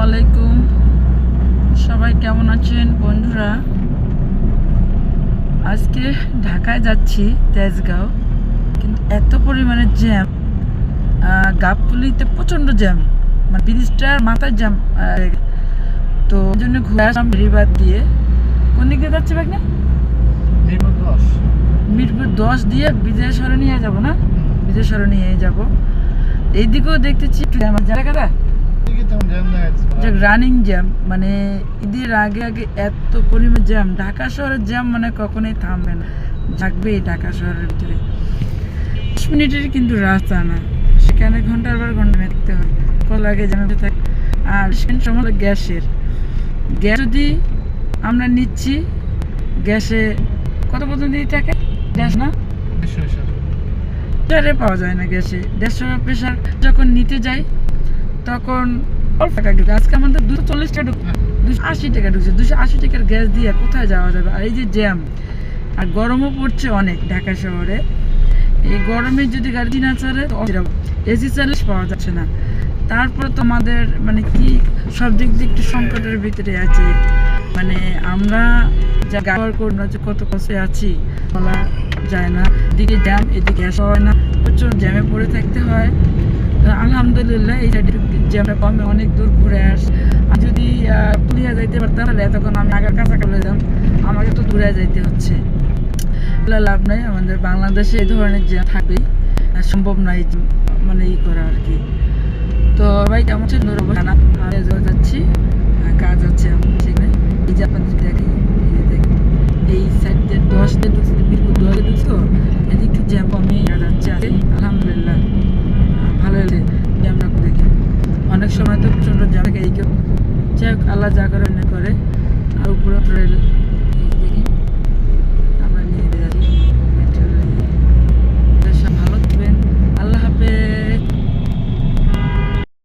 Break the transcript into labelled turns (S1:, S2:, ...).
S1: আলাইকুম, সবাই কেমন আছেন বন্ধুরা? আজকে ঢাকায় যাচ্ছি, তেজগাঁও। কিন্তু এত পরিমাণে জ্যাম, গাবতলীতে প্রচণ্ড জ্যাম, মানে ব্রিজটার মাথায় জ্যাম। তো ওই জন্য ঘুরে আসলাম বেরিবাদ দিয়ে। কোন দিক দিয়ে যাচ্ছে ভাই? না, মিরপুর 10 দিয়ে বিজয় সরণিয়ে যাবো না? বিজয় সরণিয়ে যাবো। এইদিকেও দেখতেছি রানিং জ্যাম, মানে ঈদের আগে আগে এত পরিমাণ জ্যাম। ঢাকা শহরের জ্যাম মানে কখনোই থামবে না, থাকবেই ঢাকা শহরের ভিতরে। 10 মিনিটের কিন্তু রাস্তা না, সেখানে ঘন্টার পর ঘন্টা দেখতে হয়। কল আগে জ্যামে থাকে। আর সেখানে সময় গ্যাসের, গ্যাস যদি আমরা নিচ্ছি, গ্যাসে কত পর্যন্ত দিয়ে থাকে? গ্যাস না প্রেশারে পাওয়া যায় না। গ্যাসে 150 প্রেশার যখন নিতে যাই তখন অল্প টাকা ঢুকে। আজকে আমাদের 240 টাকা ঢুকে, 280 টাকা ঢুকছে। 280 টাকার গ্যাস দিয়ে কোথায় যাওয়া যাবে? আর এই যে জ্যাম, আর গরমও পড়ছে অনেক ঢাকা শহরে। এই গরমে যদি গাড়ি না চলে, এসি চালে পাওয়া যাচ্ছে না। তারপরে তো আমাদের মানে কি সব দিক দিয়ে একটু সংকটের ভিতরে আছে। মানে আমরা যা ব্যবহার করি না, যে কত কষ্টে আছি বলা যায় না। এদিকে জ্যাম, এদিকে গ্যাস হয় না, প্রচুর জ্যামে পড়ে থাকতে হয়। আলহামদুলিল্লাহ এই সাইডে জ্যামটা কমে, অনেক দূর ঘুরে আর যদি পুলিয়া যাইতে পারতাম তাহলে তখন আমি আগের কাছাকাছি যেতাম। আমাকে তো দূরে যাইতে হচ্ছে, লাভ নাই। আমাদের বাংলাদেশে এই ধরনের জ্যাম থাকবেই, সম্ভব নয় মানে করা আর কি। তো ভাই কেমন ছিল যাচ্ছি, কাজ আছে সেখানে। এই যে আপনাদের দেখি, এই সাইড দিয়ে 10 দিয়ে ঢুকছে, মিরপুর 10 দিয়ে ঢুকছো, এদিকে একটু জ্যাম কমে যাচ্ছে। আলহামদুলিল্লাহ ভালো হলে জ্যামটা দেখে। অনেক সময় তো প্রচণ্ড জ্যাম থাকে, এই কেউ যাই হোক, আল্লাহ যা করে আর উপরে